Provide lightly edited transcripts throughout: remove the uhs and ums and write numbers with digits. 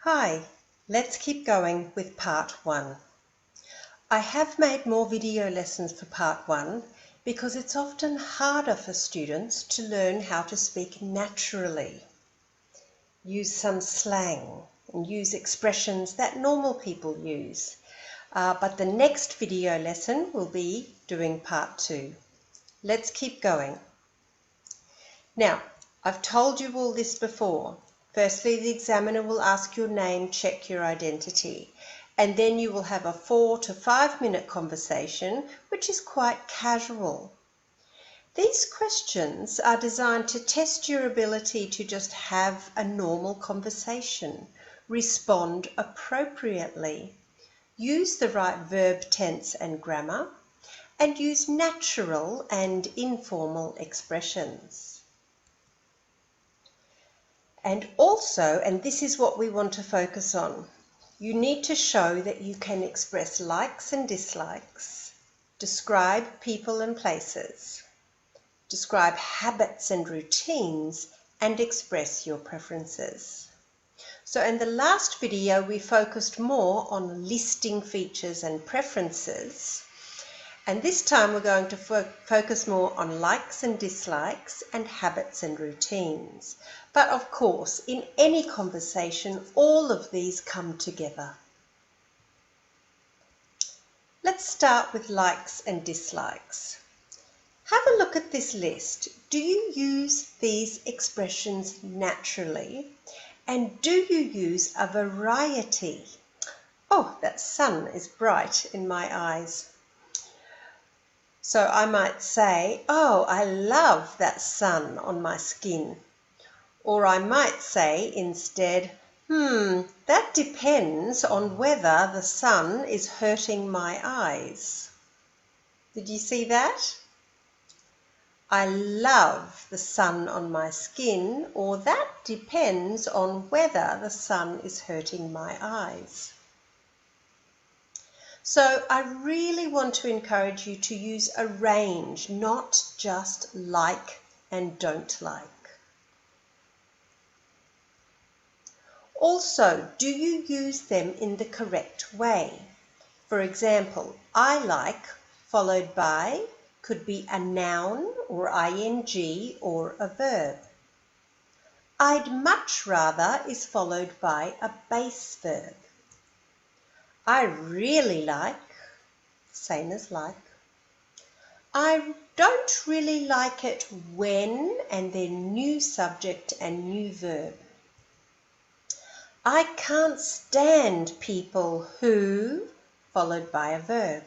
Hi, let's keep going with part 1. I have made more video lessons for part 1 because it's often harder for students to learn how to speak naturally. Use some slang and use expressions that normal people use. But the next video lesson will be doing part 2. Let's keep going. Now, I've told you all this before. Firstly, the examiner will ask your name, check your identity, and then you will have a 4 to 5 minute conversation, which is quite casual. These questions are designed to test your ability to just have a normal conversation, respond appropriately, use the right verb tense and grammar, and use natural and informal expressions. And also, and this is what we want to focus on, you need to show that you can express likes and dislikes, describe people and places, describe habits and routines, and express your preferences. So in the last video, we focused more on listing features and preferences. And this time we're going to focus more on likes and dislikes and habits and routines. But of course, in any conversation, all of these come together. Let's start with likes and dislikes. Have a look at this list. Do you use these expressions naturally? And do you use a variety? Oh, that sun is bright in my eyes. So I might say, oh, I love that sun on my skin. Or I might say instead, that depends on whether the sun is hurting my eyes. Did you see that? I love the sun on my skin, or that depends on whether the sun is hurting my eyes. So I really want to encourage you to use a range, not just like and don't like. Also, do you use them in the correct way? For example, I like followed by could be a noun or ing or a verb. I'd much rather is followed by a base verb. I really like, same as like. I don't really like it when, and then new subject and new verb. I can't stand people who, followed by a verb.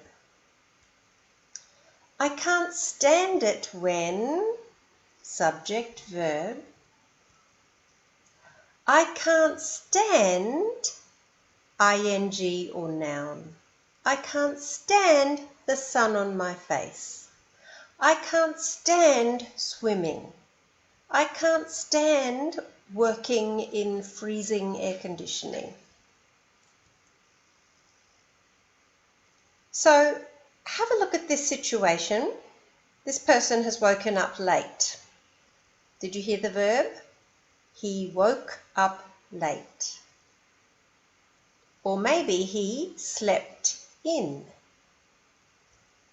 I can't stand it when, subject, verb. I can't stand ing or noun. I can't stand the sun on my face. I can't stand swimming. I can't stand working in freezing air conditioning. So have a look at this situation. This person has woken up late. Did you hear the verb? He woke up late. Or maybe he slept in.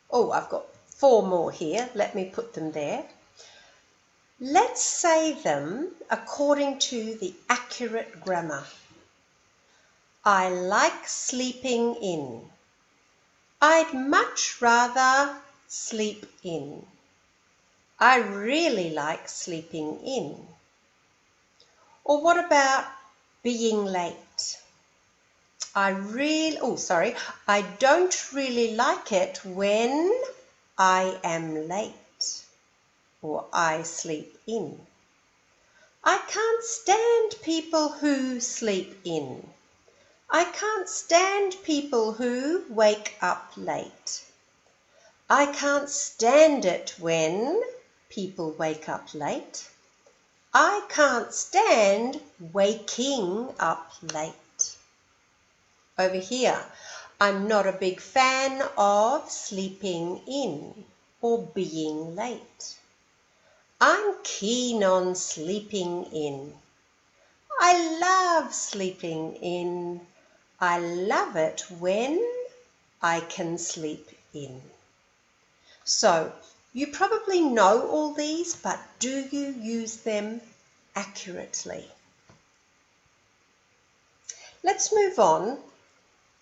Oh, I've got 4 more here. Let me put them there. Let's say them according to the accurate grammar. I like sleeping in. I'd much rather sleep in. I really like sleeping in. Or what about being late? I don't really like it when I am late, or I sleep in. I can't stand people who sleep in. I can't stand people who wake up late. I can't stand it when people wake up late. I can't stand waking up late. Over here, I'm not a big fan of sleeping in or being late. I'm keen on sleeping in. I love sleeping in. I love it when I can sleep in. So, you probably know all these, but do you use them accurately? Let's move on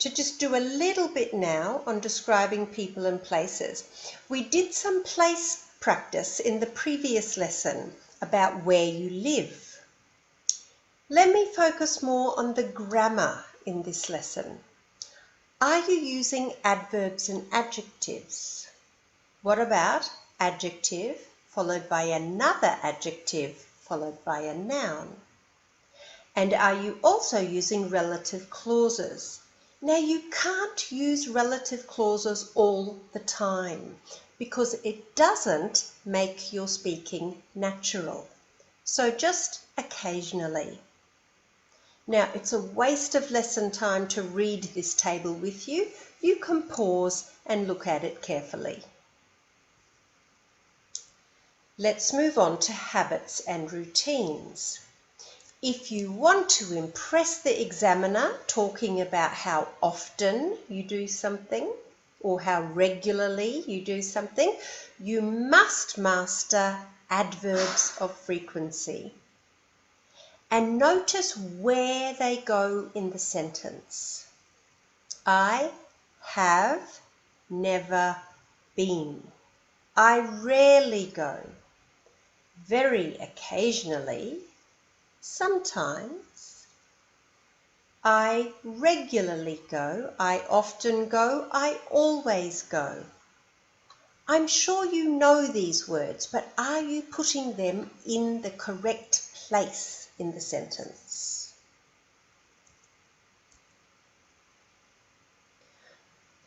to just do a little bit now on describing people and places. We did some place practice in the previous lesson about where you live. Let me focus more on the grammar in this lesson. Are you using adverbs and adjectives? What about adjective followed by another adjective followed by a noun? And are you also using relative clauses? Now you can't use relative clauses all the time because it doesn't make your speaking natural. So just occasionally. Now it's a waste of lesson time to read this table with you. You can pause and look at it carefully. Let's move on to habits and routines. If you want to impress the examiner talking about how often you do something or how regularly you do something, you must master adverbs of frequency. And notice where they go in the sentence. I have never been. I rarely go. Very occasionally. Sometimes. I regularly go. I often go. I always go. I'm sure you know these words, but are you putting them in the correct place in the sentence?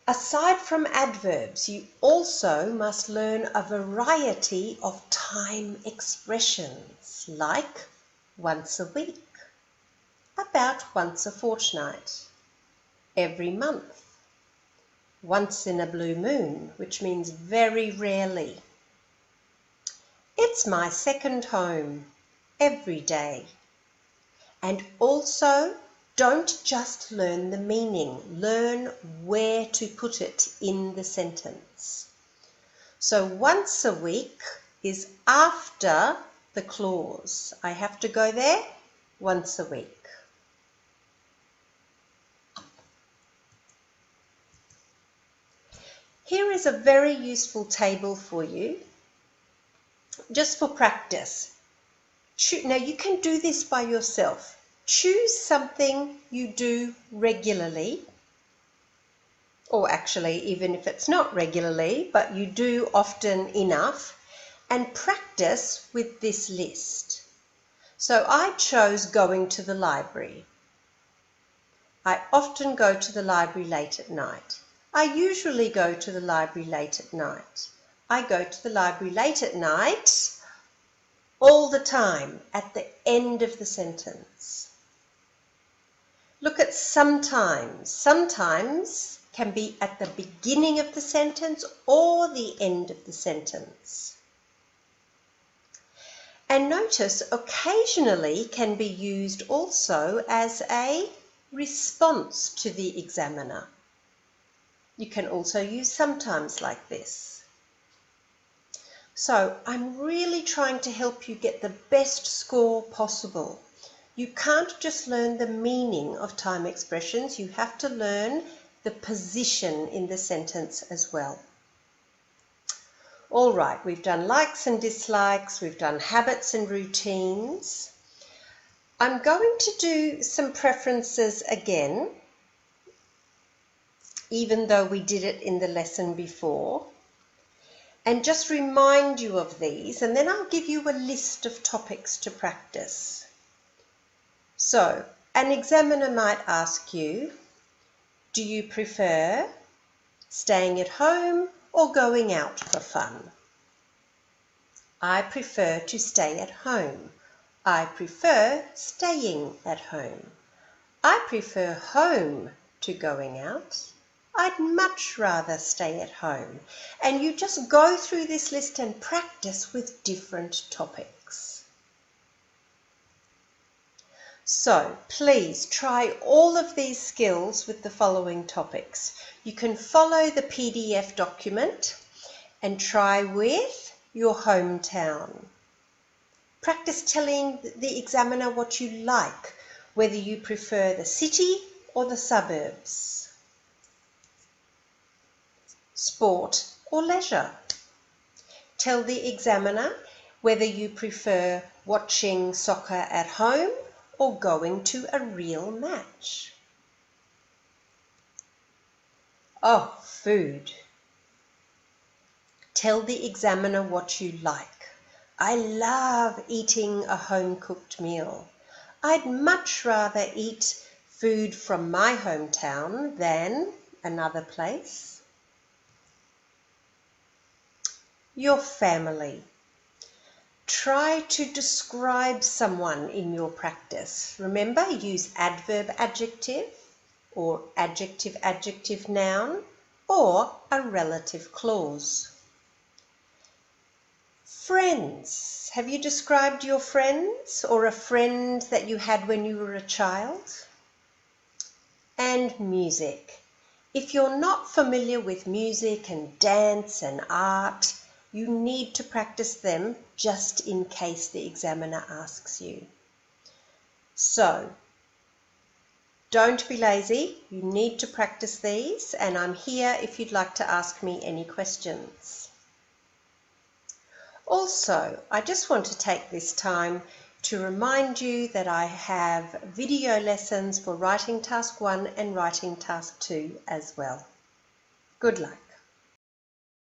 Aside from adverbs, you also must learn a variety of time expressions like once a week, about once a fortnight, every month, once in a blue moon, which means very rarely. It's my second home, every day. And also, don't just learn the meaning, learn where to put it in the sentence. So once a week is after the clause. I have to go there once a week. Here is a very useful table for you, just for practice. Now you can do this by yourself. Choose something you do regularly, or actually even if it's not regularly, but you do often enough, and practice with this list. So I chose going to the library. I often go to the library late at night. I usually go to the library late at night. I go to the library late at night all the time at the end of the sentence. Look at sometimes. Sometimes can be at the beginning of the sentence or the end of the sentence. And notice occasionally can be used also as a response to the examiner. You can also use sometimes like this. So I'm really trying to help you get the best score possible. You can't just learn the meaning of time expressions, you have to learn the position in the sentence as well. All right, we've done likes and dislikes, we've done habits and routines. I'm going to do some preferences again, even though we did it in the lesson before, and just remind you of these, and then I'll give you a list of topics to practice. So, an examiner might ask you, do you prefer staying at home or going out for fun? I prefer to stay at home. I prefer staying at home. I prefer home to going out. I'd much rather stay at home. And you just go through this list and practice with different topics. So please try all of these skills with the following topics. You can follow the PDF document and try with your hometown. Practice telling the examiner what you like, whether you prefer the city or the suburbs, sport or leisure. Tell the examiner whether you prefer watching soccer at home or going to a real match. Oh, food. Tell the examiner what you like. I love eating a home-cooked meal. I'd much rather eat food from my hometown than another place. Your family. Try to describe someone in your practice. Remember, use adverb adjective or adjective adjective noun or a relative clause. Friends. Have you described your friends or a friend that you had when you were a child? And music. If you're not familiar with music and dance and art, you need to practice them just in case the examiner asks you. So, don't be lazy. You need to practice these, and I'm here if you'd like to ask me any questions. Also, I just want to take this time to remind you that I have video lessons for Writing Task 1 and Writing Task 2 as well. Good luck.